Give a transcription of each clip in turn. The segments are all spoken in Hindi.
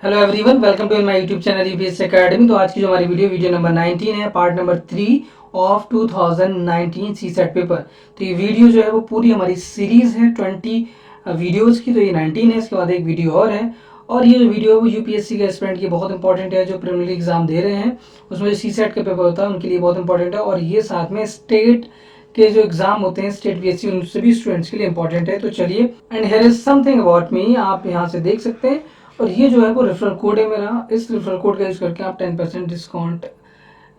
Hello everyone, welcome to my YouTube channel UPSC academy. तो आज की जो हमारी वीडियो नंबर 19 है, part number 3 of 2019 CSAT paper. तो ये वीडियो जो है वो पूरी हमारी सीरीज है 20 वीडियोस की। तो ये 19 है, इसके बाद एक वीडियो और है। और ये जो वीडियो है वो यूपीएससी के एस्पिरेंट की बहुत इंपॉर्टेंट है, जो प्रीलिमिनरी एग्जाम दे रहे हैं उसमें जो सीसेट का पेपर होता है उनके लिए बहुत इंपॉर्टेंट है। और ये साथ में स्टेट के जो एग्जाम होते हैं स्टेट पीएससी, उन सभी स्टूडेंट्स के लिए इंपॉर्टेंट है। तो चलिए, and here is something about me, आप यहाँ से देख सकते हैं। और ये जो है वो रेफरल कोड है मेरा, इस रेफरल कोड का यूज करके आप 10% डिस्काउंट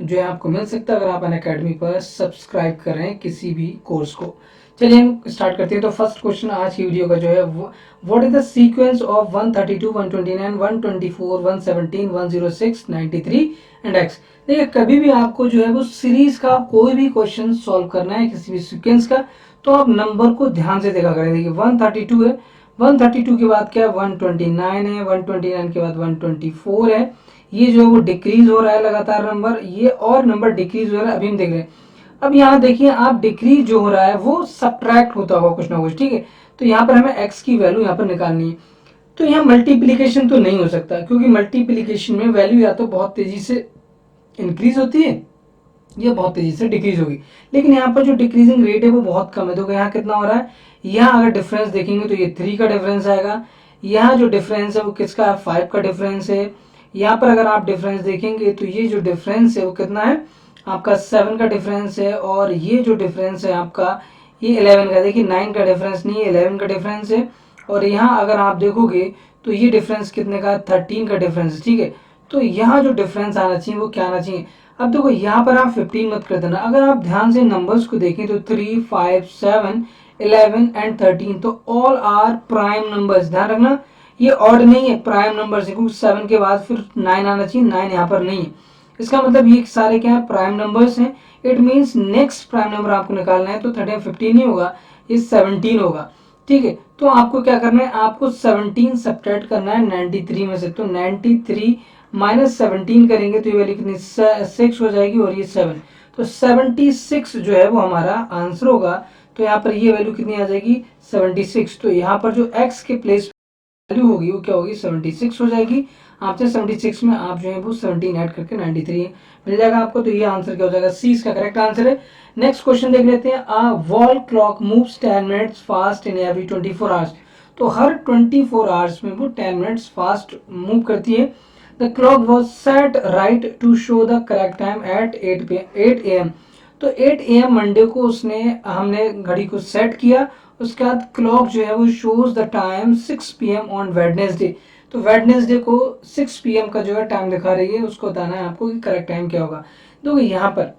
जो है आपको मिल सकता है अगर आप अनअकैडमी पर सब्सक्राइब करें किसी भी कोर्स को। चलिए हम स्टार्ट करते हैं। तो फर्स्ट क्वेश्चन आज की वीडियो का जो है what is the sequence of 132, 129, 124, 117, 106, 93 and x. देखिए, कभी भी आपको जो है वो सीरीज का कोई भी क्वेश्चन सॉल्व करना है किसी भी सीक्वेंस का, तो आप नंबर को ध्यान से देखा करें। देखिए 132 है, 132 के बाद क्या है 129 है, 129 के बाद 124 है। ये जो है वो डिक्रीज हो रहा है लगातार नंबर, ये और नंबर डिक्रीज हो रहा है, अभी हम देख रहे हैं। अब यहाँ देखिए, आप डिक्रीज जो हो रहा है वो सब्ट्रैक्ट होता होगा कुछ ना कुछ, ठीक है। तो यहाँ पर हमें x की वैल्यू यहाँ पर निकालनी है। तो यहाँ मल्टीप्लीकेशन तो नहीं हो सकता, क्योंकि मल्टीप्लीकेशन में वैल्यू या तो बहुत तेजी से इंक्रीज होती है ये बहुत तेजी से डिक्रीज होगी। लेकिन यहाँ पर जो डिक्रीजिंग रेट है वो बहुत कम है। तो यहाँ कितना हो रहा है, यहाँ अगर डिफरेंस देखेंगे तो ये 3 का डिफरेंस आएगा। यहाँ जो डिफरेंस है वो किसका है, 5 का डिफरेंस है। यहाँ पर अगर आप डिफरेंस देखेंगे तो ये जो डिफरेंस है वो कितना है आपका 7 का डिफरेंस है। और ये जो डिफरेंस है आपका ये 11 का, देखिए 9 का डिफरेंस नहीं है, 11 का डिफरेंस है। और यहाँ अगर आप देखोगे तो ये डिफरेंस कितने का, 13 का डिफरेंस, ठीक है। तो यहाँ जो डिफरेंस आना चाहिए वो क्या आना चाहिए। अब देखो यहाँ पर आप 15 मत कर देना, अगर आप ध्यान से नंबर्स को देखें तो 3, 5, 7, 11 एंड 13 तो ऑल आर प्राइम नंबर्स। ध्यान रखना ये ऑड नहीं है, प्राइम नंबर्स है, क्योंकि 7 के बाद फिर 9 आना चाहिए, 9 यहाँ पर नहीं है। इसका मतलब ये सारे क्या है, प्राइम नंबर्स हैं। It means next prime number आपको निकालना है तो 13 15 नहीं होगा, ये 17 होगा, ठीक है। तो आपको क्या करना है, आपको 17 सब्ट्रैक्ट करना है 93 में से। तो 93 माइनस 17 करेंगे तो ये वैल्यू कितनी 6 हो जाएगी और ये 7। तो 76 जो है वो हमारा आंसर होगा। तो यहाँ पर ये वैल्यू कितनी आ जाएगी 76। तो यहाँ पर जो x के प्लेस वैल्यू होगी वो क्या होगी 76 हो जाएगी। आपसे 76 में आप जो है वो 17 ऐड करके 93 मिल जाएगा आपको। तो ये आंसर क्या हो जाएगा, सी इसका करेक्ट आंसर है। नेक्स्ट क्वेश्चन देख लेते हैं। A wall clock moves 10 minutes fast in every 24 hours. तो हर 24 आवर्स में वो 10 मिनट्स फास्ट मूव करती है। The clock was set right to show the correct time at 8 AM। तो 8 AM मंडे को हमने घड़ी को सेट किया। उसके बाद क्लॉक जो है वो shows the time 6 PM on Wednesday. तो वेडनेसडे को 6 PM का जो है टाइम दिखा रही है, उसको बताना है आपको कि करेक्ट टाइम क्या होगा। तो यहाँ पर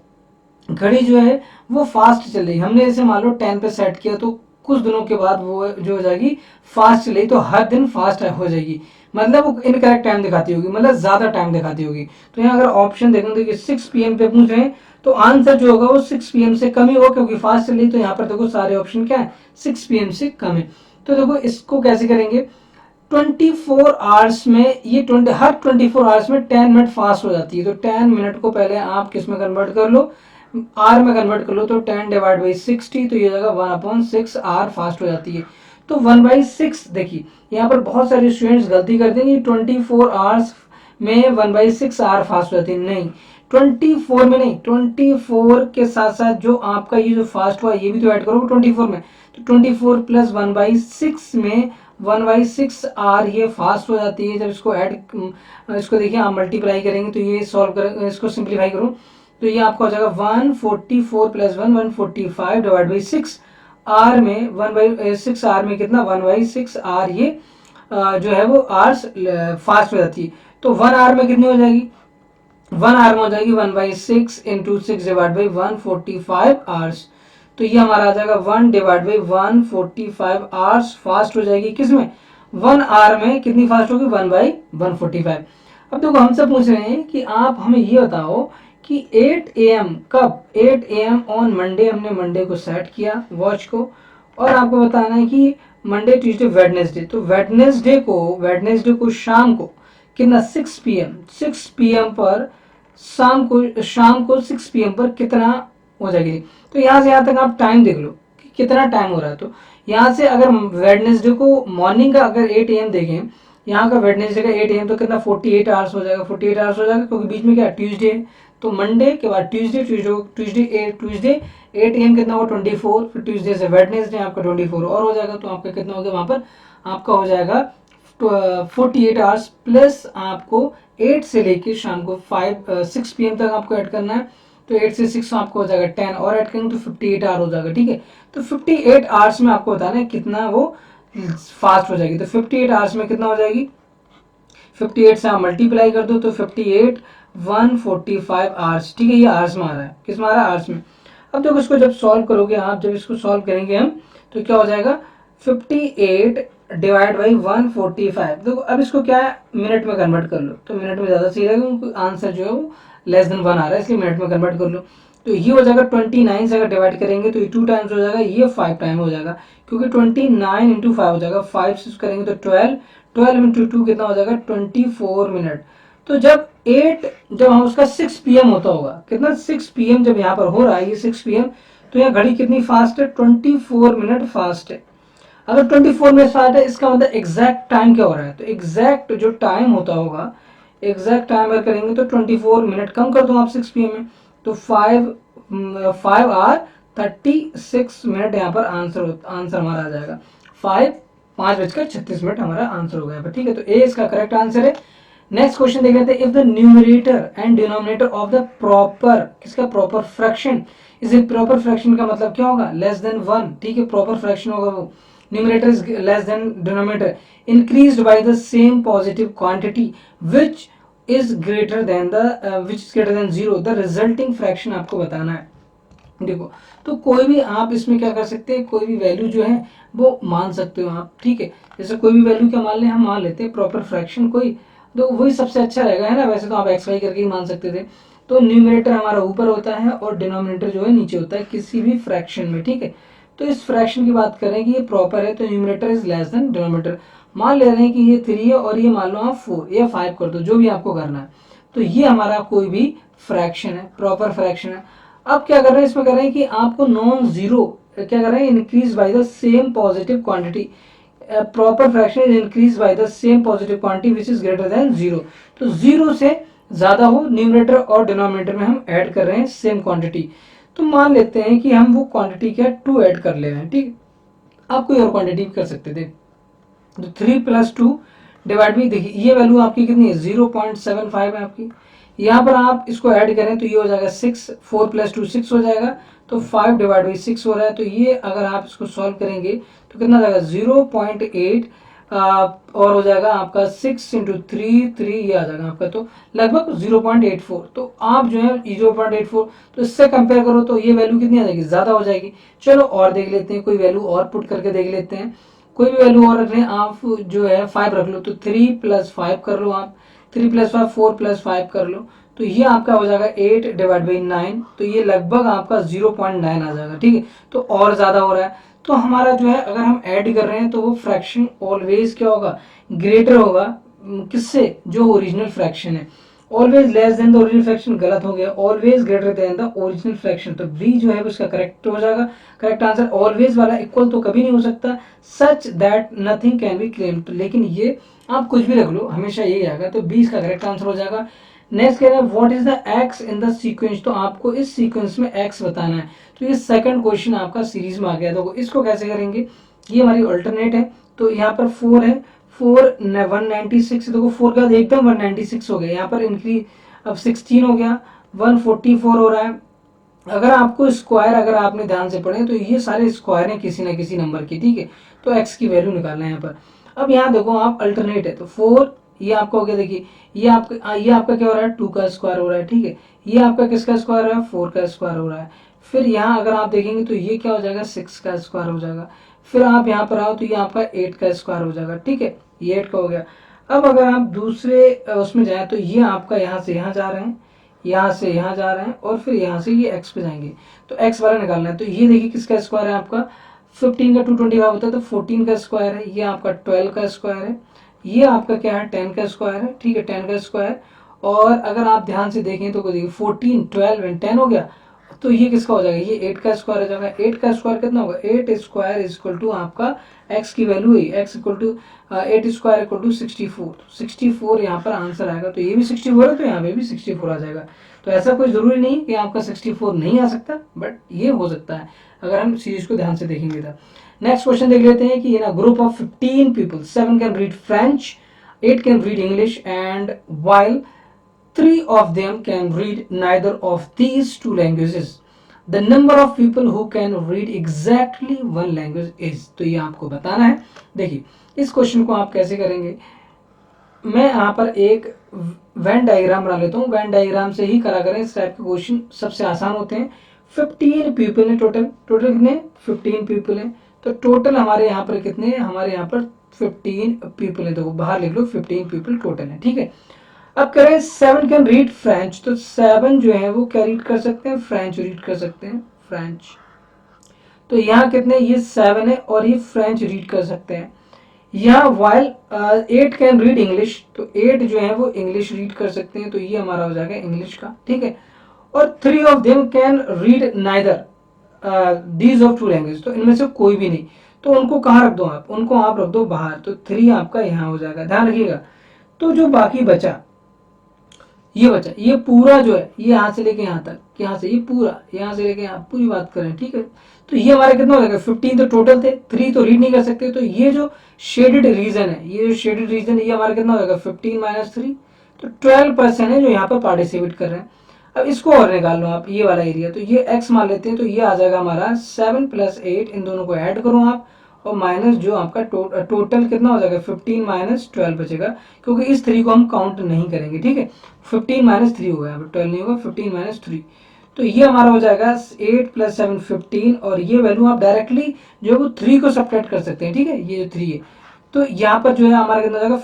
घड़ी जो है वो फास्ट चल रही है, हमने इसे मान लो 10 पे सेट किया तो कुछ दिनों के बाद वो जो हो जाएगी फास्ट चलेगी। तो हर दिन फास्ट हो जाएगी, मतलब वो इनकरेक्ट टाइम दिखाती होगी, मतलब ज्यादा टाइम दिखाती होगी। तो यहाँ अगर ऑप्शन देखेंगे कि 6 PM पे पूछ रहे हैं तो आंसर जो होगा वो 6 PM से कम ही होगा, क्योंकि फास्ट चल रही। तो यहाँ पर देखो सारे ऑप्शन क्या है 6 PM से कम है। तो देखो इसको कैसे करेंगे, 24 आवर्स में ये हर 24 आवर्स में 10 मिनट फास्ट हो जाती है। तो 10 मिनट को पहले आप किस में कन्वर्ट कर लो, आर में कन्वर्ट कर लो। तो 10 डिवाइड बाई 60, तो ये जगह 1/6 आर फास्ट हो जाती है। तो 1/6, देखिए यहाँ पर बहुत सारे स्टूडेंट्स गलती करते हैं कि 24 आवर्स में 1/6 आर फास्ट हो जाती है। नहीं, 24 में नहीं, 24 के साथ साथ जो आपका ये जो फास्ट हुआ ये भी तो ऐड करो 24 में। तो 24 प्लस 1/6 में 1/6 आर ये फास्ट हो जाती है। जब इसको इसको देखिए आप मल्टीप्लाई करेंगे तो ये सॉल्व करेंगे, इसको सिंप्लीफाई करो तो ये आपका हो जाएगा 144 प्लस 145 डिवाइड बाई 6 आर में 1/6 आर में कितना 1/6 आर ये जो है वो आर्स फास्ट हो जाती है। तो 1 आर में कितनी हो जाएगी, 1 आर में हो जाएगी 1/6 इंटू 6 डिवाइड बाई 145 आवर्स। तो ये हमारा आ जाएगा 1 डिवाइड बाई 145 आवर्स फास्ट हो जाएगी। किसमें 1 आर में कितनी फास्ट होगी 1/145। अब देखो हमसे पूछ रहे हैं कि आप हमें ये बताओ कि 8 AM कब, 8 AM ऑन मंडे, हमने मंडे को सेट किया वॉच को, और आपको बताना है कि मंडे ट्यूसडे वेडनेसडे। तो वेडनेसडे को शाम को कितना 6 PM पर शाम को 6 PM पर कितना हो जाएगी। तो यहाँ से यहाँ तक आप टाइम देख लो कि कितना टाइम हो रहा है। तो यहाँ से अगर वेडनेसडे को मॉर्निंग का अगर 8 AM देखें यहाँ का वेडनेसडे का 8 AM तो कितना 48 आवर्स हो जाएगा, 48 आवर्स हो जाएगा, क्योंकि बीच में क्या ट्यूसडे है, तो मंडे के बाद ट्यूसडे, ट्यूसडे 8 AM कितना होगा 24, फिर ट्यूसडे से वेडनेसडे आपका 24 और हो जाएगा, तो आपका कितना हो गया वहाँ पर आपका हो जाएगा 48 आवर्स प्लस आपको 8 से लेके शाम को 6 PM तक आपको ऐड करना है, तो 8 से 6 आपको हो जाएगा 10 और ऐड करेंगे तो 58 आवर हो जाएगा, ठीक है। तो 58 आवर्स में आपको बताना है कितना वो फास्ट हो जाएगी, तो 58 आवर्स में कितना हो जाएगी, 58 से आप मल्टीप्लाई कर दो तो 58 145 आवर्स, ठीक है। ये आवर्स में आ रहा है, किस में आ रहा है, आवर्स में। अब देखो इसको जब सॉल्व करोगे आप, जब इसको सॉल्व करेंगे हम तो क्या हो जाएगा 58 डिवाइड बाई 145, देखो अब इसको क्या है मिनट में कन्वर्ट कर लो, तो मिनट में ज़्यादा सही रहेगा क्योंकि आंसर जो है वो लेस देन 1 आ रहा है, इसलिए मिनट में कन्वर्ट कर लो। तो ये हो जाएगा 29 से अगर डिवाइड करेंगे तो ये 2 टाइम्स हो जाएगा, ये 5 टाइम हो जाएगा, क्योंकि 29 इंटू 5 हो जाएगा, 5 से करेंगे तो 12, 12 इंटू 2 कितना हो जाएगा 24 मिनट। तो जब हम उसका 6 PM होता होगा, कितना 6 PM जब यहाँ पर हो रहा है ये 6 PM, तो यहाँ घड़ी कितनी फास्ट है 24 मिनट फास्ट है। अगर 24 मिनट फास्ट है इसका मतलब एग्जैक्ट टाइम क्या हो रहा है, तो एग्जैक्ट जो टाइम होता होगा, एग्जैक्ट टाइम अगर करेंगे तो 24 मिनट कम कर दो आप 6 PM में, तो 5 आवर 36 मिनट यहाँ पर आंसर हमारा आ जाएगा, 5:36 हमारा आंसर हो गया, ठीक है। तो ए इसका करेक्ट आंसर है। नेक्स्ट क्वेश्चन देख लेते हैं, if the numerator and denominator of the proper, किसका प्रॉपर फ्रैक्शन, इस प्रॉपर फ्रैक्शन का मतलब क्या होगा लेस देन 1, ठीक है, प्रॉपर फ्रैक्शन होगा वो, numerator is less than denominator, increased by the same positive quantity which is greater than 0, the resulting fraction आपको बताना है। देखो तो कोई भी आप इसमें क्या कर सकते हैं, कोई भी वैल्यू जो है वो मान सकते हो आप, ठीक है। जैसे कोई भी वैल्यू क्या मान लें, हम मान लेते हैं प्रॉपर फ्रैक्शन कोई, तो वही सबसे अच्छा रहेगा, है ना। वैसे तो आप एक्स वाई करके ही मान सकते थे। तो न्यूमरेटर हमारा ऊपर होता है और डिनोमिनेटर जो है नीचे होता है किसी भी फ्रैक्शन में, ठीक है। तो इस फ्रैक्शन की बात करें कि ये प्रॉपर है तो numerator is less than denominator, मान ले रहे हैं कि ये 3 है और ये मान लो आप 4 या 5 कर दो, जो भी आपको करना है। तो ये हमारा कोई भी फ्रैक्शन है, प्रॉपर फ्रैक्शन है। अब क्या कर रहे हैं, इसमें कर रहे हैं कि आपको नॉन जीरो क्या कर रहे हैं, increase by the same positive quantity, proper fraction is increase by the same positive quantity which is greater than 0, तो 0 से ज्यादा हो न्यूमरेटर और डिनोमिनेटर में हम ऐड कर रहे हैं सेम क्वांटिटी। तो मान लेते हैं कि हम वो क्वांटिटी क्या 2 ऐड कर ले रहे हैं, ठीक। आप कोई और क्वांटिटी कर सकते थे, तो 3 + 2 डिवाइड में, देखिए ये वैल्यू आपकी कितनी है 0.75 है आपकी, यहाँ पर आप इसको ऐड करें तो ये हो जाएगा 6, 4 + 2 6 हो जाएगा, तो 5 डिवाइड बाई 6 हो रहा है, तो ये अगर आप इसको सॉल्व करेंगे तो कितना जाएगा 0.8 और हो जाएगा आपका 6 × 3 ये आ जाएगा आपका, तो लगभग 0.84। तो आप जो है 0.84, तो इससे कंपेयर करो तो ये वैल्यू कितनी आ जाएगी, ज़्यादा हो जाएगी। चलो और देख लेते हैं, कोई वैल्यू और पुट करके देख लेते हैं, कोई भी वैल्यू और रख लें आप, जो है 5 रख लो, तो 3 + 5 कर लो आप, 3 + 5 4 + 5 कर लो, तो ये आपका हो जाएगा 8 डिवाइड बाई 9, तो ये लगभग आपका 0.9 आ जाएगा, ठीक है। तो और ज़्यादा हो रहा है, तो हमारा जो है अगर हम ऐड कर रहे हैं तो वो फ्रैक्शन ऑलवेज क्या होगा, ग्रेटर होगा, किससे, जो ओरिजिनल फ्रैक्शन है। Always less than the original fraction गलत हो गया, always greater than the original fraction, तो बी जो है उसका करेक्ट हो जाएगा, करेक्ट आंसर। ऑलवेज वाला इक्वल तो कभी नहीं हो सकता, such that nothing can be claimed, लेकिन ये आप कुछ भी रख लो हमेशा यही आएगा, तो बी इसका करेक्ट आंसर हो जाएगा। नेक्स्ट कह रहे हैं what is the x in the sequence, तो आपको इस सीक्वेंस में एक्स बताना है, तो ये सेकंड क्वेश्चन आपका सीरीज में आ गया। तो इसको कैसे करेंगे, ये हमारी अल्टरनेट है, तो यहाँ पर 4 है, 4 196, देखो 4 का एकदम 196 हो गया, यहाँ पर इंक्रीज अब 16 हो गया, 144 हो रहा है। अगर आपको स्क्वायर, अगर आपने ध्यान से पढ़े तो ये सारे स्क्वायर हैं किसी ना किसी नंबर की, ठीक है। तो एक्स की वैल्यू निकालना है यहाँ पर। अब यहाँ देखो आप अल्टरनेट है, तो 4 ये आपका हो गया, देखिए ये आपका क्या हो रहा है 2 का स्क्वायर हो रहा है, ठीक है। ये आपका किसका स्क्वायर है 4 का स्क्वायर हो रहा है। फिर यहाँ अगर आप देखेंगे तो ये क्या हो जाएगा 6 का स्क्वायर हो जाएगा। फिर आप यहाँ पर आओ तो ये आपका 8 का स्क्वायर हो जाएगा, ठीक है, ये 8 का हो गया। अब अगर आप दूसरे उसमें जाए तो ये आपका यहाँ से यहाँ जा रहे हैं, यहाँ से यहाँ जा रहे हैं, और फिर यहाँ से ये x पे जाएंगे, तो x वाला निकालना है। तो ये देखिए किसका स्क्वायर है आपका, 15 का 225 होता है, तो 14 का स्क्वायर है, ये आपका 12 का स्क्वायर है, ये आपका क्या है 10 का स्क्वायर है, ठीक है, 10 का स्क्वायर। और अगर आप ध्यान से देखें तो देखिए 14 12 एंड 10 हो गया, तो ये किसका हो जाएगा, ये 8 का स्क्वायर हो जाएगा। 8 का स्क्वायर कितना होगा, 8 स्क्वायर इज इक्वल टू आपका x की वैल्यू है, x equal to 8 square equal to 64। 64 यहाँ पर आंसर आएगा, तो ये भी 64 है तो यहाँ पे भी 64 आ जाएगा। तो ऐसा कोई ज़रूरी नहीं कि आपका 64 नहीं आ सकता, बट ये हो सकता है अगर हम सीरीज को ध्यान से देखेंगे तो। नेक्स्ट क्वेश्चन देख लेते हैं कि in a group of 15 people 7 can read French, 8 can read English, and while 3 of them can read neither of these two languages, the number of people who can read exactly one language is। तो ये आपको बताना है। देखिए इस क्वेश्चन को आप कैसे करेंगे, मैं यहाँ पर एक वेन डायग्राम बना लेता हूँ। वेन डायग्राम से ही करा करें, इस टाइप के क्वेश्चन सबसे आसान होते हैं। 15 पीपल है टोटल, टोटल कितने 15 पीपल हैं। तो टोटल हमारे यहाँ पर कितने हैं, हमारे यहाँ पर 15 पीपल है, तो बाहर लिख लो 15 पीपल टोटल है, ठीक है। अब कह रहे हैं 7 कैन रीड फ्रेंच, तो 7 जो है वो क्या रीड कर सकते हैं, फ्रेंच रीड कर सकते हैं, फ्रेंच। तो यहाँ कितने, ये 7 है और ये फ्रेंच रीड कर सकते हैं। यहाँ वाइल 8 कैन रीड इंग्लिश, तो 8 जो है वो इंग्लिश रीड कर सकते हैं, तो ये हमारा हो जाएगा इंग्लिश का, ठीक है। और 3 of them can read neither these of two language, तो इनमें से कोई भी नहीं, तो उनको कहाँ रख दो आप, उनको आप रख दो बाहर, तो 3 आपका यहाँ हो जाएगा, ध्यान रखिएगा। तो जो बाकी बचा, ये बचा, ये पूरा जो है ये यहाँ से लेके यहाँ तक, यहाँ से ये पूरा यहाँ से लेके यहाँ, पूरी बात करें, ठीक है। तो ये हमारा कितना हो जाएगा, 15 तो टोटल थे, 3 तो रीड नहीं कर सकते, तो ये जो शेडेड रीजन है, ये जो शेडेड रीजन ये हमारा कितना हो जाएगा 15 माइनस 3, तो 12% है जो यहाँ पर पार्टिसिपेट कर रहे हैं। अब इसको और निकाल लो आप, ये वाला एरिया, तो ये x मान लेते हैं, तो ये आ जाएगा हमारा 7 + 8, इन दोनों को ऐड करो आप, और माइनस जो आपका टोटल कितना हो जाएगा 15 माइनस 12 बचेगा, क्योंकि इस 3 को हम काउंट नहीं करेंगे, ठीक है। 15 माइनस 3 होगा, 12 नहीं होगा, 15 माइनस 3, तो ये हमारा हो जाएगा 8 + 7 15, और ये वैल्यू आप डायरेक्टली जो है वो 3 को सब्ट्रैक्ट कर सकते हैं, ठीक है। ये जो 3 है, तो यहाँ पर जो है हमारा कितना हो जाएगा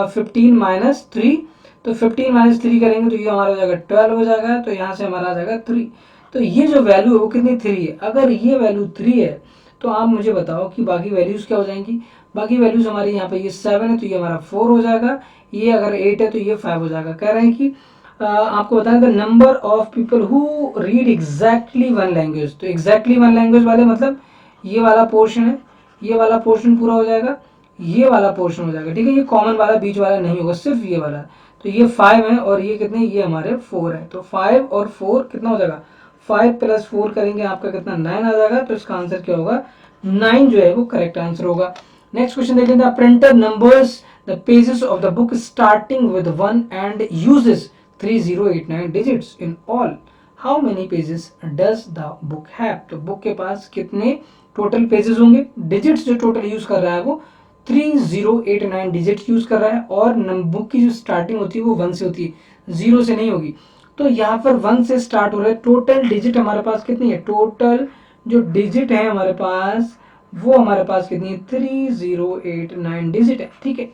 15 माइनस 3, तो 15 माइनस 3 करेंगे तो ये हमारा हो जाएगा 12 हो जाएगा, तो यहाँ से हमारा आ जाएगा 3। तो ये जो वैल्यू है वो कितनी 3 है, अगर ये वैल्यू 3 है तो आप मुझे बताओ कि बाकी वैल्यूज क्या हो जाएंगी। बाकी वैल्यूज हमारी यहाँ पे ये 7 है तो ये हमारा 4 हो जाएगा, ये अगर 8 है तो ये 5 हो जाएगा। कह रहे हैं कि आपको बताएं the number of people who read exactly one language, तो एग्जैक्टली वन लैंग्वेज वाले मतलब ये वाला पोर्शन है, ये वाला पोर्शन पूरा हो जाएगा, ये वाला पोर्शन हो जाएगा, ठीक है। ये कॉमन वाला बीच वाला नहीं होगा, सिर्फ ये वाला, तो ये 5 है और ये कितने, ये हमारे 4 है, तो 5 और 4 कितना हो जाएगा, 5 + 4 करेंगे आपका कितना 9 आ जाएगा, तो इसका आंसर क्या होगा 9 जो है वो करेक्ट आंसर होगा। नेक्स्ट क्वेश्चन देख लेते हैं, printer numbers the pages of the book starting with 1 and uses 3089 digits in all, how many pages does the book have. तो बुक के पास कितने टोटल पेजेस होंगे, डिजिट्स जो टोटल यूज कर रहा है वो 3089 डिजिट यूज कर रहा है, और बुक की जो स्टार्टिंग होती है वो 1 से होती है, 0 से नहीं होगी। तो यहाँ पर 1 से स्टार्ट हो रहा है, टोटल डिजिट हमारे पास कितनी है, टोटल जो डिजिट है हमारे पास वो हमारे पास कितनी है 3089 डिजिट है, ठीक है।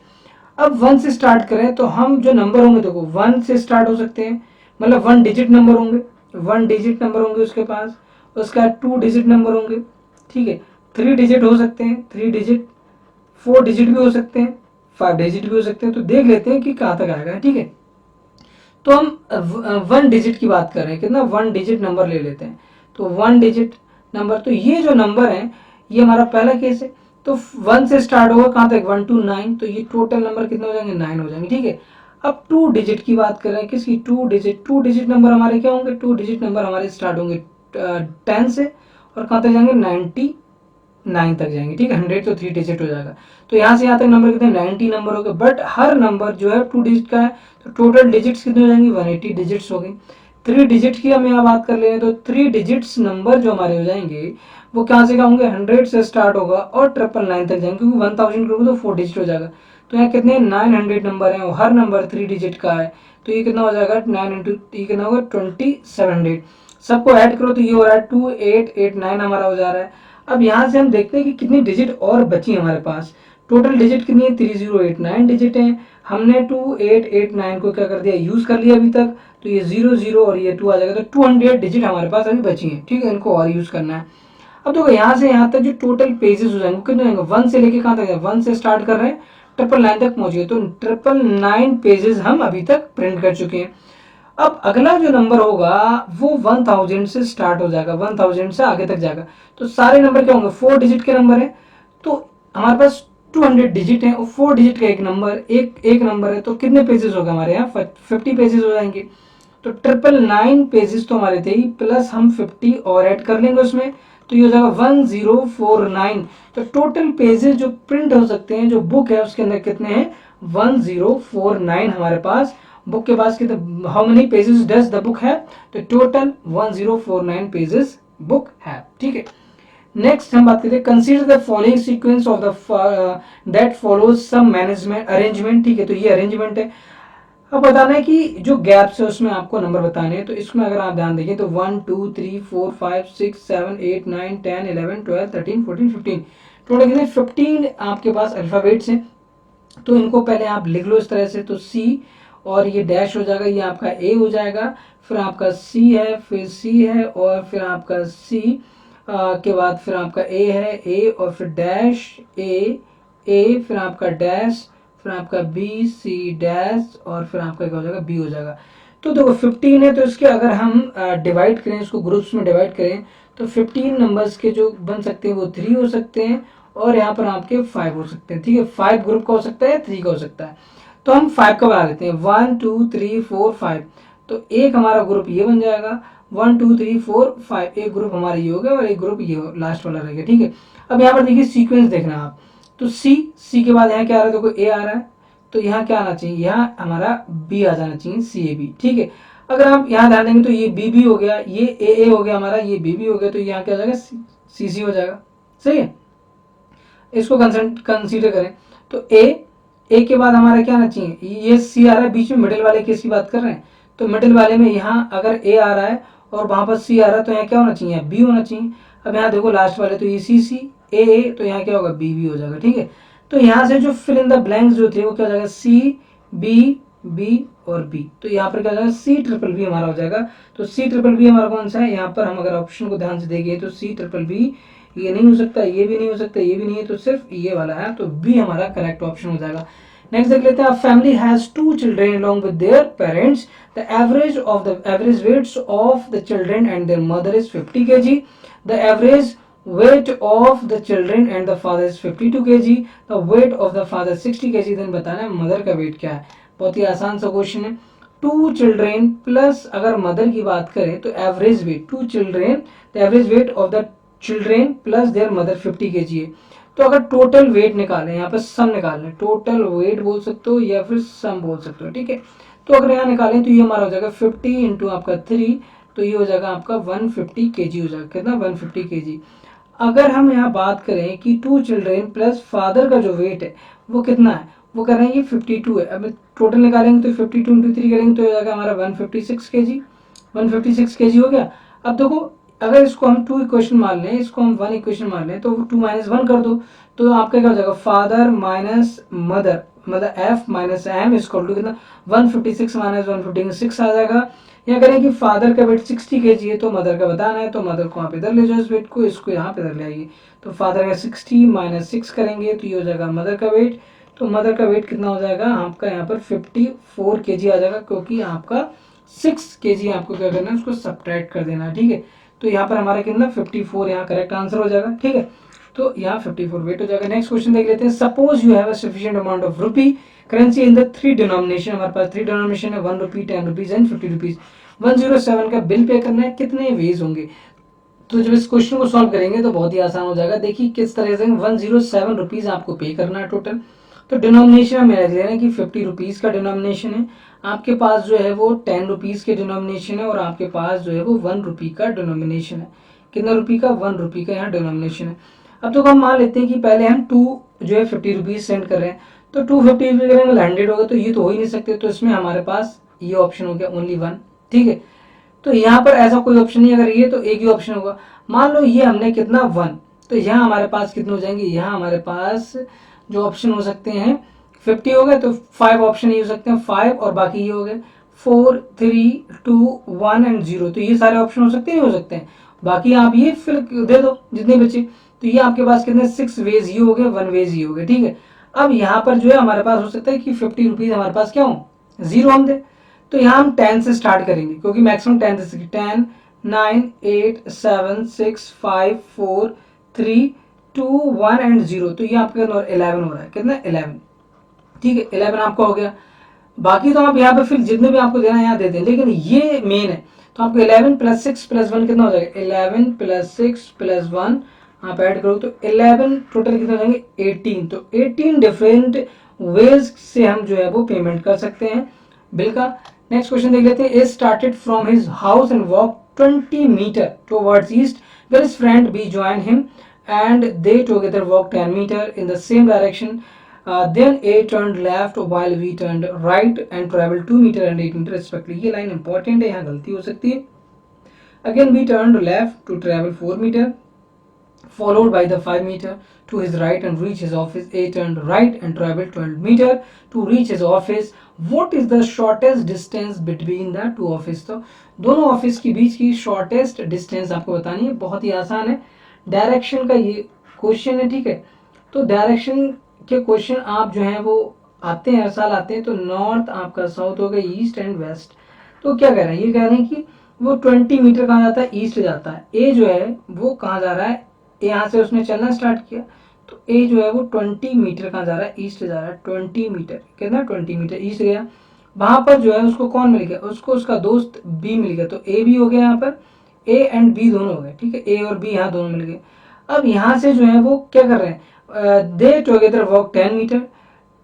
अब 1 से स्टार्ट करें तो हम जो नंबर होंगे, देखो 1 से स्टार्ट हो सकते हैं, मतलब 1 डिजिट नंबर होंगे, 1 डिजिट नंबर होंगे उसके पास, उसके बाद 2 डिजिट नंबर होंगे, ठीक है। 3 डिजिट हो सकते हैं, 3 डिजिट, 4 डिजिट भी हो सकते हैं, 5 डिजिट भी हो सकते हैं, तो देख लेते हैं कि कहाँ तक आएगा, ठीक है। तो हम 1 डिजिट की बात कर रहे हैं, कितना 1 डिजिट नंबर ले लेते हैं, तो 1 डिजिट नंबर, तो ये जो नंबर है ये हमारा पहला केस है, तो 1 से स्टार्ट होगा कहाँ तक 1 to 9, तो ये टोटल नंबर कितने हो जाएंगे 9 हो जाएंगे, ठीक है। अब 2 डिजिट की बात कर रहे हैं, किसकी 2 डिजिट नंबर हमारे क्या होंगे, 2 डिजिट नंबर हमारे स्टार्ट होंगे 10 से और कहाँ तक जाएंगे 99 तक जाएंगे, ठीक है। 100 तो 3 डिजिट हो जाएगा, तो यहाँ से यहाँ तक नंबर कितने 90 नंबर हो गए, बट हर नंबर जो है 2 डिजिट का है, तो टोटल डिजिट्स कितने हो जाएंगे 180 डिजिट्स हो गई। 3 डिजिट की हम यहाँ बात कर ले तो 3 डिजिट्स नंबर जो हमारे हो जाएंगे वो कहाँ से होंगे 100 से स्टार्ट होगा और 999 तक जाएंगे, क्योंकि 1000 करोगे तो 4 डिजिट हो जाएगा। तो यहाँ कितने 900 नंबर हैं, हर नंबर 3 डिजिट का है, तो ये कितना हो जाएगा 9 इंटू ये कितना होगा 2700। सबको ऐड करो तो ये हो रहा है 2889 हमारा हो जा रहा है। अब यहाँ से हम देखते हैं कि कितनी डिजिट और बची हमारे पास, टोटल डिजिट कितनी है 3089 डिजिट है, हमने 2889 को क्या कर दिया यूज कर लिया अभी तक, तो ये 00 और ये 2 आ जाएगा, तो 200 डिजिट हमारे पास अभी बची है, ठीक है। इनको और यूज करना है। अब देखो यहाँ से यहाँ तक जो टोटल पेजेस हो जाएंगे कितने होंगे 1 से लेके कहाँ तक, 1 से स्टार्ट कर रहे हैं 999 तक पहुंच गए, तो 999 पेजेस हम अभी तक प्रिंट कर चुके हैं। अब अगला जो नंबर होगा वो 1000 से स्टार्ट हो जाएगा, 1000 से आगे तक जाएगा। तो सारे नंबर क्या होंगे, 4 डिजिट के नंबर है, तो हमारे पास 200 डिजिट है और 4 डिजिट का एक नंबर एक नंबर है, तो कितने पेजेस होगा हमारे यहाँ, 50 पेजेस हो जाएंगे। तो 999 पेजेस तो हमारे थे ही, प्लस हम 50 और ऐड कर लेंगे उसमें, तो ये हो जाएगा 1049। तो टोटल पेजेस जो प्रिंट हो सकते हैं, जो बुक है उसके अंदर कितने हैं, 1049 हमारे पास बुक के पास कितने, how many pages does the book है, तो टोटल 1049 पेजेस बुक है। ठीक है, नेक्स्ट हम बात करते हैं, consider the following sequence of the that follows some management arrangement. ठीक है, तो ये अरेंजमेंट है। अब बताना है कि जो गैप्स है उसमें आपको नंबर बताने हैं, तो इसमें अगर आप ध्यान देंगे तो 1 2 3 4 5 6 7 8 9 10 11 12 13 14 15, टोटल कितने 15 आपके पास अल्फाबेट्स हैं। तो इनको पहले आप लिख लो इस तरह से, तो सी और ये डैश हो जाएगा, ये आपका ए हो जाएगा, फिर आपका सी है, फिर सी है, और फिर आपका सी के बाद फिर आपका ए है, ए और फिर डैश ए फिर आपका डैश, फिर आपका बी सी डैश, और फिर आपका क्या हो जाएगा, बी हो जाएगा। तो देखो 15 है, तो इसके अगर हम डिवाइड करें, इसको ग्रुप्स में डिवाइड करें, तो 15 नंबर्स के जो बन सकते हैं वो 3 हो सकते हैं, और यहाँ पर आपके 5 हो सकते हैं। ठीक है, 5 ग्रुप का हो सकता है, 3 का हो सकता है। तो हम 5 का बना लेते हैं, 1 2 3 4 5, तो एक हमारा ग्रुप ये बन जाएगा, 1 2 3 4 5, एक ग्रुप हमारा ये हो गया और एक ग्रुप ये लास्ट वाला रहेगा। ठीक है, अब यहाँ पर देखिए सीक्वेंस देखना आप, तो सी के बाद यहाँ क्या आ रहा है, देखो ए आ रहा है, तो यहाँ क्या आना चाहिए, यहाँ हमारा बी आ जाना चाहिए, सी ए बी। ठीक है, अगर आप यहाँ ध्यान देंगे तो ये बी बी हो गया, ये ए हो गया हमारा, ये बी बी हो गया, तो यहाँ क्या हो जाएगा, सी सी हो जाएगा। सही है, इसको कंसीडर करें, तो ए के बाद हमारा क्या आना चाहिए, ये सी आ रहा है बीच में, मिडिल वाले केस की बात कर रहे हैं, तो मिडिल वाले में यहाँ अगर ए आ रहा है और वहां पर सी आ रहा है, तो यहाँ क्या होना चाहिए, बी होना चाहिए। अब यहाँ देखो लास्ट वाले, तो ये सी सी ए, तो यहाँ क्या होगा, बी बी हो जाएगा। ठीक है, तो यहाँ से जो फिल इन द ब्लैंक्स जो थे वो क्या हो जाएगा, सी बी बी और बी, तो यहाँ पर क्या हो जाएगा, सी ट्रिपल बी हमारा हो जाएगा। तो सी ट्रिपल बी हमारा कौन सा है, यहाँ पर हम अगर ऑप्शन को ध्यान से देखें तो सी ट्रिपल बी, ये नहीं हो सकता, ये भी नहीं हो सकता, ये भी नहीं है, तो सिर्फ ये वाला है, तो बी हमारा करेक्ट ऑप्शन हो जाएगा। नेक्स्ट देख लेते हैं, family has 2 children along with their parents, the average weights of the children and their mother is 50 kg, द एवरेज weight of the children and the father is 52 kg, the weight of the father 60 kg, then बताना है मदर का वेट क्या है। बहुत ही आसान सा क्वेश्चन है, 2 चिल्ड्रेन प्लस अगर मदर की बात करें तो average weight 2 children, the average weight of the children plus there mother 50 kg है। तो अगर टोटल वेट निकालें, यहाँ पर सम निकालें, टोटल वेट बोल सकते हो या फिर सम बोल सकते हो। ठीक है, तो अगर यहाँ निकालें तो ये हमारा हो जाएगा 50 इंटू आपका 3, तो ये हो जाएगा आपका 150 kg हो जाएगा, कितना 150 kg। अगर हम यहाँ बात करें कि 2 चिल्ड्रेन प्लस फादर का जो वेट है वो कितना है, वो कर रहे हैं ये 52 है। अब टोटल निकालेंगे तो 52 इंटू 3 करेंगे तो हो जाएगा हमारा 156 kg, 156 kg हो गया। अब देखो अगर इसको हम 2 इक्वेशन मान लें, इसको हम 1 इक्वेशन मान लें, तो 2 माइनस 1 कर दो, तो आपका क्या हो जाएगा, फादर माइनस मदर, मतलब एफ माइनस एम इसको कितना 156 माइनस 156 आ जाएगा। या करें कि फादर का वेट 60 kg है, तो मदर का बताना है, तो मदर को आप इधर ले जाओ इस वेट को, इसको यहाँ पे इधर ले आइए, तो फादर का 60 माइनस 6 करेंगे तो ये हो जाएगा मदर का वेट। तो मदर का वेट कितना हो जाएगा आपका यहाँ पर 54 kg आ जाएगा, क्योंकि आपका 6 kg आपको क्या करना है, उसको सब्ट्रैक्ट कर देना है। ठीक है, तो यहाँ पर हमारा कितना 54 यहाँ करेक्ट आंसर हो जाएगा। ठीक है, तो यहाँ 54 वेट हो जाएगा। नेक्स्ट क्वेश्चन देख लेते हैं, suppose you have a sufficient amount of rupee currency in the 3 denomination, हमारे पास 3 डिनोमिनेशन है, 1 रुपी 10 रुपीज एंड 50 रुपीज। 107 का बिल पे करना है, कितने वेज होंगे। तो जब इस क्वेश्चन को सॉल्व करेंगे तो बहुत ही आसान हो जाएगा। देखिए किस तरह से 107 रुपीज आपको पे करना है टोटल। तो डिनोमिनेशन हमें रख लेना कि 50 रुपीज का डिनोमिनेशन है, आपके पास जो है वो 10 रुपीज के डिनोमिनेशन है, और आपके पास जो है वो 1 रुपी का डिनोमिनेशन है। कितना रुपी का, 1 रुपी का यहाँ डिनोमिनेशन है। अब तो हम मान लेते हैं कि पहले हम 2 जो है 50 रुपीज सेंड कर रहे हैं, तो 250 रुपीज करेंगे 100 होगा, तो ये तो हो ही नहीं सकते, तो इसमें हमारे पास ये ऑप्शन हो गया ओनली 1। ठीक है, तो यहाँ पर ऐसा कोई ऑप्शन नहीं, अगर ये तो एक ही ऑप्शन होगा। मान लो ये हमने कितना 1, तो यहाँ हमारे पास कितने हो जाएंगे, यहाँ हमारे पास जो ऑप्शन हो सकते हैं 50 हो गए, तो 5 ऑप्शन ये हो सकते हैं, 5 और बाकी ये हो गए 4 3 2 1 एंड 0, तो ये सारे ऑप्शन हो सकते हैं, हो सकते हैं। बाकी आप ये फिल दे दो जितने बचे, तो ये आपके पास कितने 6 वेज ये हो गए, 1 वेज ये हो गए। ठीक है, अब यहाँ पर जो है हमारे पास हो सकता है कि 50 रुपीज हमारे पास क्या हो, 0 हम दे, तो यहाँ हम 10 से स्टार्ट करेंगे क्योंकि मैक्सिमम 10 से 10 9 8 7 6 5 4 3 2 1 एंड 0, तो ये आपके 11 हो रहा है। कितना 11, ठीक है 11 आपका हो गया। बाकी तो आप यहाँ पे फिर जितने भी आपको देना है यहाँ दे दें, लेकिन ये मेन है। तो आपको 11 प्लस 6 प्लस 1 कितना हो जाएगा, 11 प्लस 6 प्लस 1 आप ऐड करो तो 11 टोटल कितना हो जाएंगे 18। तो 18 डिफरेंट वेज से हम जो है वो पेमेंट कर सकते हैं बिल का। नेक्स्ट क्वेश्चन देख लेते हैं। A started from his house and walk 20 metre towards east, where his friend B join him and they together walked 10 meter in the same direction. Then A turned left while V turned right and traveled 2 meter and 8 meter respectively. ये लाइन इंपॉर्टेंट है, यहाँ गलती हो सकती है। Again B turned left to travel 4 meter, followed by the 5 meter to his right and reach his office. A turned right and traveled 12 meter to reach his office. What is the shortest distance between the two office? तो दोनों ऑफिस के बीच की शॉर्टेस्ट डिस्टेंस आपको बतानी है। बहुत ही आसान है, डायरेक्शन का ये क्वेश्चन है, ठीक है। तो डायरेक्शन के क्वेश्चन आप जो है वो आते हैं, हर साल आते हैं। तो नॉर्थ आपका साउथ हो गया, ईस्ट एंड वेस्ट। तो क्या कह रहे हैं, ये कह रहे हैं कि वो 20 मीटर कहाँ जाता है, ईस्ट जाता है। ए जो है वो कहाँ जा रहा है, यहाँ से उसने चलना स्टार्ट किया, तो ए जो है वो 20 मीटर कहाँ जा रहा है, ईस्ट जा रहा है। 20 मीटर कितना, 20 मीटर ईस्ट गया। वहां पर जो है उसको कौन मिल गया, उसको उसका दोस्त बी मिल गया। तो ए भी हो गया यहाँ पर, ए एंड बी दोनों हो गए, ठीक है। ए और बी यहाँ दोनों मिल गए। अब यहाँ से जो है वो क्या कर रहे हैं, they together walk 10 metre,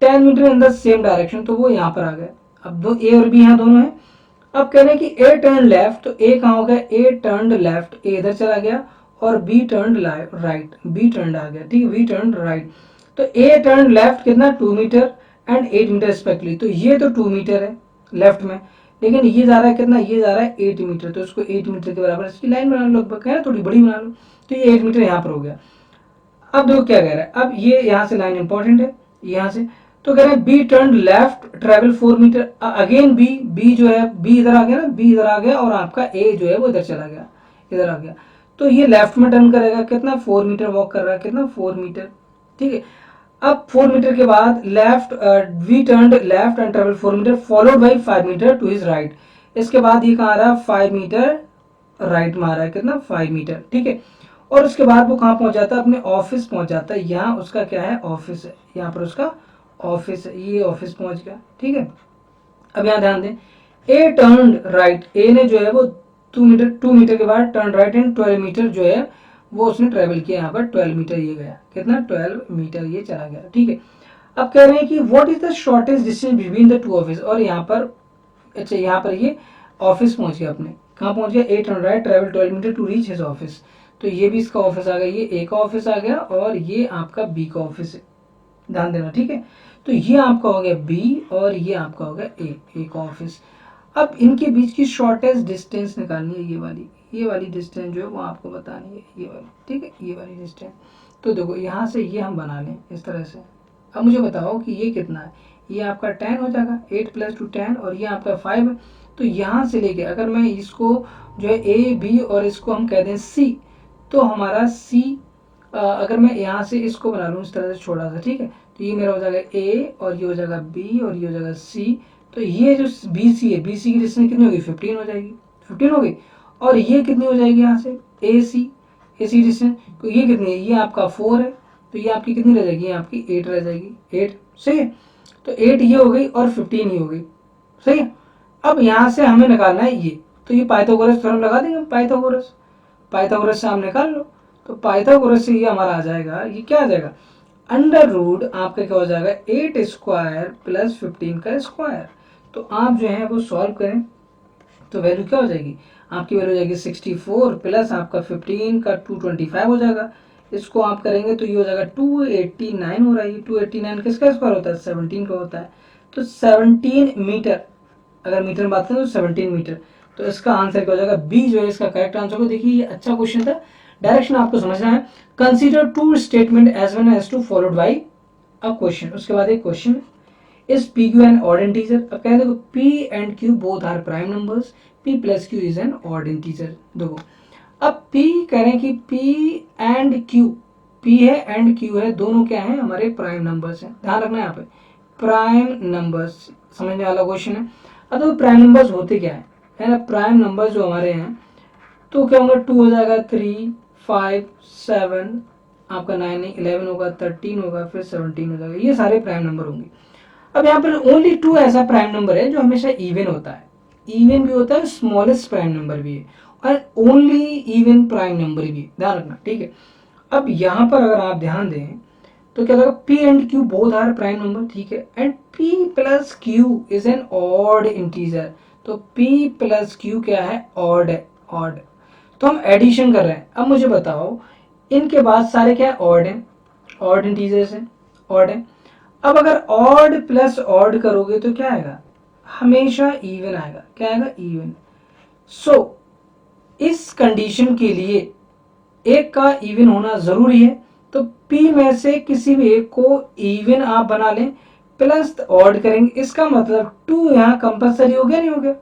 10 metre in the same direction, तो वो यहाँ पर आ गए। अब दो ए और बी यहाँ दोनों है। अब कह रहे हैं कि ए टर्न लेफ्ट, तो ए कहाँ हो गया, ए टर्न लेफ्ट, ए इधर चला गया और B turn right, B turn आ गया, ठीक है, बी टर्न राइट। तो ए टर्न लेफ्ट कितना 2 मीटर एंड 8 मीटर रिस्पेक्टली। तो ये तो 2 मीटर है लेफ्ट में, लेकिन ये जा रहा है कितना, ये जा रहा है 8 मीटर। तो इसको 8 मीटर के बराबर इसकी लाइन बना लो, लगभग है थोड़ी बड़ी बना लो। तो ये 8 मीटर यहाँ पर हो गया। अब देखो क्या कह रहा है, अब ये यहाँ से लाइन इंपॉर्टेंट है, यहाँ से। तो कह रहे हैं B turn left travel 4 metre, again B जो है, बी इधर आ गया ना, बी इधर आ गया और आपका ए जो है वो इधर चला गया, इधर आ गया। तो ये लेफ्ट में टर्न करेगा, कितना 4 मीटर वॉक कर रहा है, कितना 4 मीटर, ठीक है। अब 4 मीटर के बाद left, we turn left and travel 4 metre followed by 5 metre to his right. इसके बाद ये कहाँ आ रहा है, 5 मीटर राइट में आ रहा है, कितना 5 मीटर, ठीक है। और उसके बाद वो कहाँ पहुंच जाता है, अपने ऑफिस पहुंच जाता है। यहाँ उसका क्या है, ऑफिस है, यहाँ पर उसका ऑफिस है, ये ऑफिस पहुंच गया, ठीक है। अब यहाँ ध्यान दें, ए टर्न राइट, ए ने जो है वो 2 मीटर के बाद टर्न राइट एंड 12 मीटर जो है वो उसने ट्रेवल किया। यहाँ पर 12 मीटर ये गया, कितना 12 मीटर ये चला गया, ठीक है। अब कह रहे हैं कि what is the shortest distance between the two office, और यहाँ पर अच्छा यहाँ पर ये ऑफिस पहुंच गया, अपने कहाँ पहुंच गया, 8 turn right travel 12 metre to reach his office. तो ये भी इसका ऑफिस आ गया, ये ए का ऑफिस आ गया और ये आपका बी का ऑफिस है, ध्यान देना, ठीक है। तो ये आपका हो गया बी और ये आपका हो गया ए का ऑफिस। अब इनके बीच की शॉर्टेस्ट डिस्टेंस निकालनी है, ये वाली डिस्टेंस जो है वो आपको बतानी है, ये वाली, ठीक है, ये वाली डिस्टेंस। तो देखो यहाँ से ये हम बना लें इस तरह से। अब मुझे बताओ कि ये कितना है, ये आपका 10 हो जाएगा, 8 प्लस 2 10, और ये आपका 5 है। तो यहाँ से लेके अगर मैं इसको जो है ए बी और इसको हम कह दें सी, तो हमारा सी, अगर मैं यहाँ से इसको बना लूँ इस तरह से छोटा सा, ठीक है, तो ये मेरा हो जाएगा ए और ये हो जाएगा बी और ये हो जाएगा सी। तो ये जो बी सी है, बी सी की डिस्टेंस कितनी होगी, 15 हो जाएगी, 15 हो गई। और ये कितनी हो जाएगी यहाँ से, ए सी डिस्टेंस, तो ये कितनी है, ये आपका 4 है, तो ये आपकी कितनी रह जाएगी, ये आपकी 8 रह जाएगी, 8, सही है। तो 8 ये हो गई और 15 ये हो गई, सही है। अब यहाँ से हमें निकालना है ये, तो ये पाइथागोरस थ्योरम लगा देंगे, पाइथागोरस से हम निकाल लो। तो पाइथागोरस से ये हमारा आ जाएगा, ये क्या आ जाएगा, अंडर रूट आपका क्या हो जाएगा, 8 स्क्वायर प्लस 15 का स्क्वायर। तो आप जो है वो सॉल्व करें तो वैल्यू क्या हो जाएगी, आपकी वैल्यू हो जाएगी 64 प्लस आपका 15 का 225 हो जाएगा। इसको आप करेंगे तो ये हो जाएगा 289 हो रहा है। 289 किसका स्क्वायर होता है, 17 का होता है। तो 17 मीटर, अगर मीटर में बात करें तो 17 मीटर। तो इसका आंसर क्या हो जाएगा, बी जो है इसका करेक्ट आंसर को। देखिए ये अच्छा क्वेश्चन था, डायरेक्शन आपको समझना है। Consider two statement as one as two followed by a question. उसके बाद एक question, is P Q an odd integer. अब कह देखो P and Q both are prime numbers, P plus Q is an odd integer. देखो अब पी करें कि पी एंड क्यू, पी है एंड क्यू है, दोनों क्या है, हमारे प्राइम नंबर्स हैं। ध्यान रखना है यहाँ पे प्राइम नंबर्स, समझने वाला क्वेश्चन है। अब तो प्राइम नंबर्स होते क्या है ना, प्राइम नंबर्स जो हमारे हैं तो क्या होगा, 2 हो जाएगा, 3, 5, 7, आपका 9 नहीं 11 होगा, 13 होगा, फिर 17 हो जाएगा, ये सारे प्राइम नंबर होंगे। अब यहाँ पर ओनली 2 ऐसा प्राइम नंबर है जो हमेशा इवन होता है, इवन भी होता है, स्मॉलेस्ट प्राइम नंबर भी है, और ओनली इवन प्राइम नंबर भी है, ध्यान रखना, ठीक है। अब यहाँ पर अगर आप ध्यान दें तो क्या होगा, P and Q both are prime number, ठीक है, and P plus Q is an odd integer, तो P प्लस Q क्या है, ऑड है, ऑड। तो हम एडिशन कर रहे हैं। अब मुझे बताओ, इनके बाद सारे क्या है, ऑड है, ऑड इंटीजर्स है, ऑड है। अब अगर ऑड प्लस ऑड करोगे तो क्या आएगा, हमेशा इवन आएगा, क्या आएगा, इवन। सो इस कंडीशन के लिए एक का इवन होना जरूरी है, तो P में से किसी भी एक को इवन आप बना लें, प्लस ऑड करेंगे, इसका मतलब 2 यहाँ कंपलसरी हो गया, नहीं हो गया।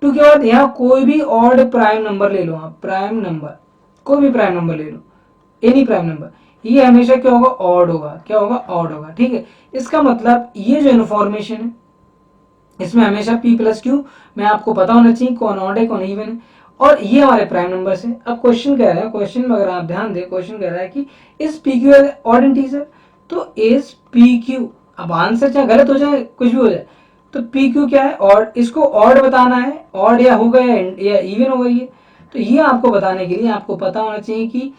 2 के बाद यहाँ कोई भी ऑड प्राइम नंबर ले लो आप, प्राइम नंबर, कोई भी प्राइम नंबर ले लो, एनी प्राइम नंबर, ये हमेशा क्या होगा, ऑड होगा, क्या होगा, ऑड होगा, ठीक है। इसका मतलब ये जो इन्फॉर्मेशन है इसमें हमेशा P प्लस Q में आपको पता होना चाहिए कौन ऑड है कौन इवन है, और ये हमारे प्राइम नंबर्स हैं। अब क्वेश्चन कह रहा है, क्वेश्चन में अगर आप ध्यान दें, क्वेश्चन कह रहा है कि इज PQ ऑड इंटीजर, तो इज PQ, अब आंसर चाहे गलत हो जाए कुछ भी हो जाए, तो PQ क्या है, और इसको ऑड बताना है, ऑड या होगा या इवन होगा ये, तो ये आपको बताने के लिए आपको पता होना चाहिए कि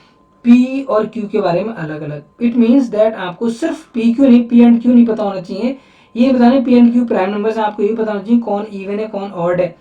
P और Q के बारे में अलग अलग, इट मीन्स दैट आपको सिर्फ PQ नहीं, P एंड Q नहीं पता होना चाहिए, ये बताने P and Q prime number से आपको ये पता होना चाहिए कौन इवन है कौन ऑड है।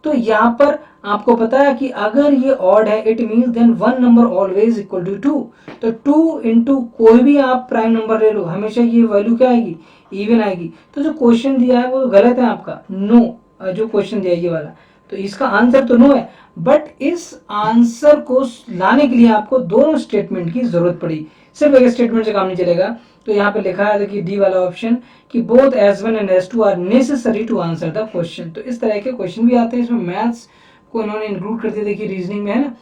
तो यहाँ पर आपको पता है कि अगर ये ऑड है it means then one number always equal to 2, तो 2 इंटू कोई भी आप प्राइम नंबर ले लो, हमेशा ये वैल्यू क्या आएगी, इवन आएगी। तो जो क्वेश्चन दिया है वो गलत है आपका, नो, जो क्वेश्चन दिया है ये वाला, तो इसका आंसर तो नो है, बट इस आंसर को लाने के लिए आपको दोनों स्टेटमेंट की जरूरत पड़ी, सिर्फ एक स्टेटमेंट से काम नहीं चलेगा। तो यहाँ पे लिखा है कि डी वाला ऑप्शन कि both S1 and S2 are necessary to answer the question, तो इस तरह के क्वेश्चन भी आते हैं, इसमें मैथ्स को इन्होंने इंक्लूड कर दिया, देखिए रीजनिंग में है ना।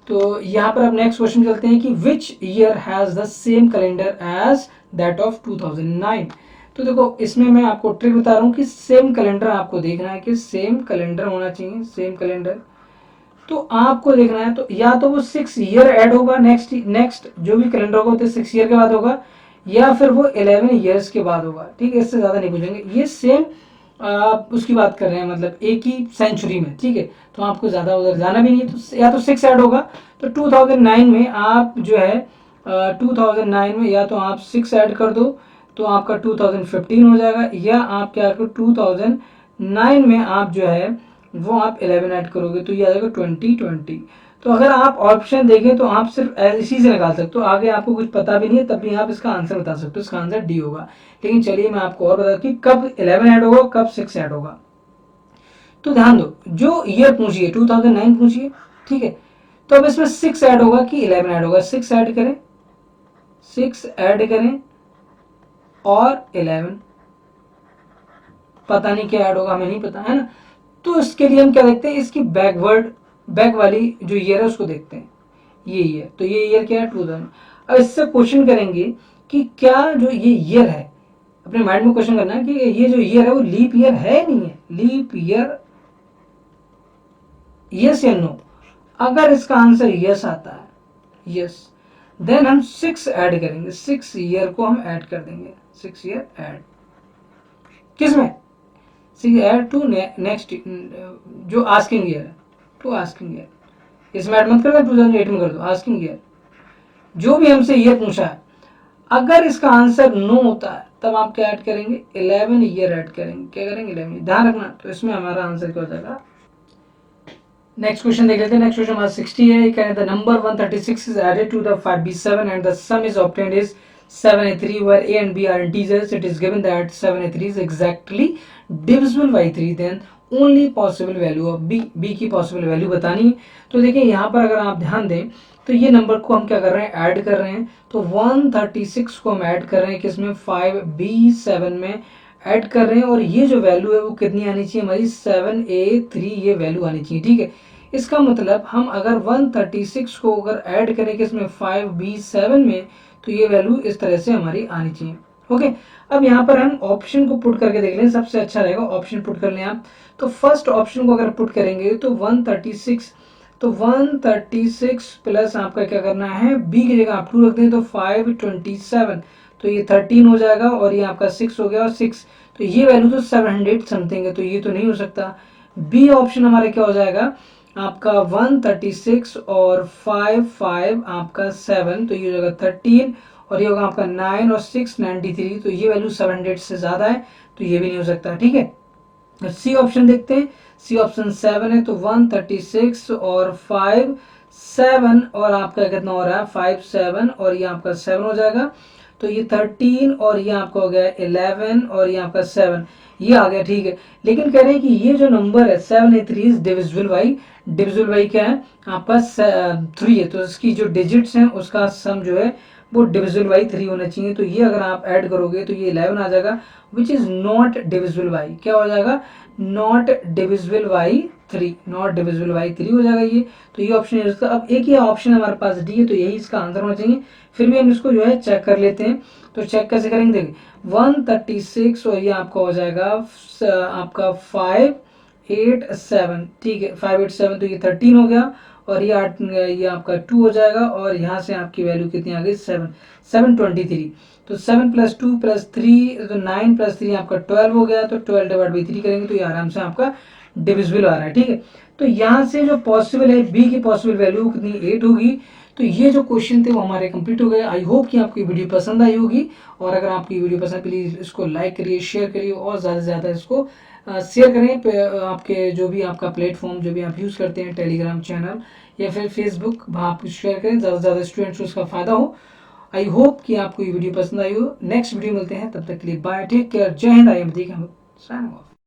तो यहाँ पर अब नेक्स्ट क्वेश्चन चलते हैं कि which year has the same calendar as that of 2009। तो देखो इसमें मैं आपको ट्रिक बता रहा हूँ कि सेम कैलेंडर आपको देखना है कि सेम कैलेंडर होना चाहिए, सेम कैलेंडर, तो आपको देखना है तो या तो वो 6 ईयर ऐड होगा, नेक्स्ट जो भी कैलेंडर होगा 6 ईयर के बाद होगा, या फिर वो 11 ईयर्स के बाद होगा, ठीक है, इससे ज्यादा नहीं पूछेंगे, ये सेम उसकी बात कर रहे हैं, मतलब एक ही सेंचुरी में, ठीक है, तो आपको ज्यादा उधर जाना भी नहीं है, तो या तो 6 ऐड होगा, तो 2009 में आप जो है 2009 में या तो आप 6 ऐड कर दो तो आपका 2015 हो जाएगा, या आप क्या करो 2009 में आप जो है वो आप 11 ऐड करोगे तो ये आ जाएगा 2020। तो अगर आप ऑप्शन देखें तो आप सिर्फ इसी से निकाल सकते हो, आगे आपको कुछ पता भी नहीं है तब भी आप इसका आंसर बता सकते हो, इसका आंसर डी होगा। लेकिन चलिए मैं आपको और बता कि कब 11 ऐड होगा कब 6 ऐड होगा। तो ध्यान दो, जो ईयर पूछिए 2009 पूछिए, ठीक है, तो अब इसमें 6 ऐड होगा कि 11 ऐड होगा, 6 ऐड करें, 6 ऐड करें और 11, पता नहीं क्या ऐड होगा, हमें नहीं पता है ना। तो इसके लिए हम क्या देखते हैं, इसकी बैक वाली जो ईयर है उसको देखते हैं, ये ईयर, तो ये ईयर क्या है 2000। अब इससे क्वेश्चन करेंगे कि क्या जो ये ईयर है, अपने माइंड में क्वेश्चन करना है कि ये जो ईयर है वो लीप ईयर है नहीं है, लीप ईयर, यस या नो। अगर इसका आंसर यस आता है, यस, देन हम 6 ऐड करेंगे, 6 ईयर को हम ऐड कर देंगे, 6 ईयर ऐड किसमें, ऐड टू नेक्स्ट जो आस्किंग ईयर है, टू आस्किंग ईयर, इसमें ऐड मत कर दो, 2008 में कर दो, आस्किंग ईयर जो भी हमसे ईयर पूछा है। अगर इसका आंसर नो होता है तब आप क्या ऐड करेंगे, 11 ईयर ऐड करेंगे, क्या करेंगे 11, ध्यान रखना। तो इसमें हमारा आंसर क्या हो जाएगा। नेक्स्ट क्वेश्चन देख लेते हैं, नेक्स्ट क्वेश्चन हमारा 60 है, कह रहे the number 136 is added to the 5b7 and the sum is obtained is 7a3 where a and b are integers. It is given that 7a3 is exactly divisible by 3, then only possible value of b की possible value बतानी है। तो देखिए यहाँ पर अगर आप ध्यान दें तो ये नंबर को हम क्या कर रहे हैं, ऐड कर रहे हैं, तो 136 को हम ऐड कर रहे हैं किसमें, 5b7 में ऐड कर रहे हैं, और ये जो वैल्यू है वो कितनी आनी चाहिए हमारी, 7a3 ये वैल्यू आनी चाहिए, ठीक है। इसका मतलब हम अगर 136 को अगर ऐड करें किसमें, 5b7 में, तो ये वैल्यू इस तरह से हमारी आनी चाहिए, ओके, अब यहाँ पर हम ऑप्शन को पुट करके देख लें, सबसे अच्छा रहेगा ऑप्शन पुट कर लें आप। तो फर्स्ट ऑप्शन को अगर पुट करेंगे तो 136, तो 136 प्लस आपका क्या करना है, बी की जगह आप 2 रख दें तो 527, तो ये 13 हो जाएगा और ये आपका 6 हो गया और 6, तो ये वैल्यू तो 700 समथिंग है, तो ये तो नहीं हो सकता। बी ऑप्शन हमारा क्या हो जाएगा आपका 136 और 5 आपका 7, तो ये हो जाएगा 13 और ये होगा आपका 9 और 6 93, तो ये वैल्यू 700 से ज़्यादा है, तो ये भी नहीं हो सकता। ठीक है, सी ऑप्शन देखते हैं। सी ऑप्शन 7 है, तो 136 और 5 7 और आपका कितना हो रहा है 5 7 और ये आपका 7 हो जाएगा, तो ये 13 और ये आपका हो गया 11 और ये आपका 7, ये आ गया। ठीक है, लेकिन कह रहे हैं कि ये जो नंबर है 783 is divisible by, divisible by क्या है आपका 3 है, तो इसकी जो डिजिट्स हैं उसका सम जो है वो डिविजिबल बाई 3 होना चाहिए, तो ये अगर आप ऐड करोगे तो ये 11 आ जाएगा, which is not divisible by, क्या हो जाएगा not divisible by 3, not divisible by 3 हो जाएगा ये, तो ये ऑप्शन है इसका। अब एक ही ऑप्शन हमारे पास डी है, तो यही इसका आंसर होना चाहिए। फिर भी हम इसको जो है चेक कर लेते हैं, तो चेक कैसे करेंगे, देखिए 136 और ये आपका हो जाएगा आपका 587, ठीक है 587, तो ये 13 हो गया और ये 8, ये आपका 2 हो जाएगा और यहाँ से आपकी वैल्यू कितनी आ गई 723, तो 7 प्लस 2 प्लस 3 तो 9 प्लस 3 आपका 12 हो गया, तो 12 डिवाइड बाई 3 करेंगे तो ये आराम से आपका डिविजिबल आ रहा है। ठीक है, तो यहाँ से जो पॉसिबल है बी की पॉसिबल वैल्यू कितनी 8 होगी। तो ये जो क्वेश्चन थे वो हमारे कंप्लीट हो गए। आई होप कि आपको वीडियो पसंद आई होगी, और अगर आपकी वीडियो पसंद प्लीज़ इसको लाइक करिए, शेयर करिए और ज़्यादा से ज़्यादा इसको शेयर करें आपके जो भी आपका प्लेटफॉर्म जो भी आप यूज़ करते हैं, टेलीग्राम चैनल या फिर फेसबुक, वहाँ आप शेयर करें, ज़्यादा से ज़्यादा स्टूडेंट्स को उसका फ़ायदा हो। आई होप कि आपको ये वीडियो पसंद आई हो। नेक्स्ट वीडियो मिलते हैं, तब तक के लिए बाय, टेक केयर, जय Hind. I am signing off.